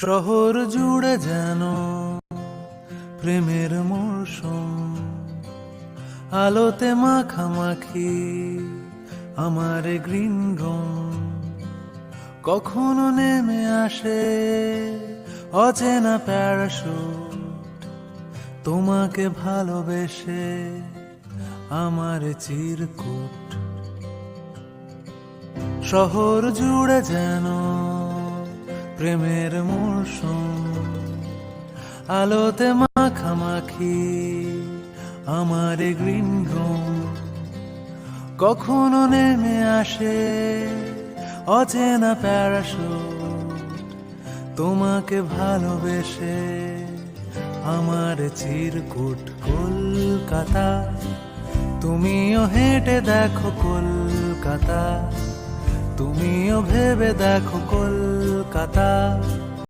শহর জুড়ে যেন প্রেমের মরশুম, আলোতে মাখামাখি আমার গ্রিন রুম। কখনো নেমে আসে অচেনা প্যারাশুট, তোমাকে ভালোবেসে আমার চিরকুট। শহর জুড়ে যেন প্রেমের মরশুম, আলোতে মাখামাখি আমার গ্রিন রুম। কখনো নেমে আসে অচেনা প্যারাশুট, তোমাকে ভালোবেসে আমার চিরকুট। কলকাতা, তুমিও হেঁটে দেখো কলকাতা, তুমিও ভেবে দেখো কলকাতা।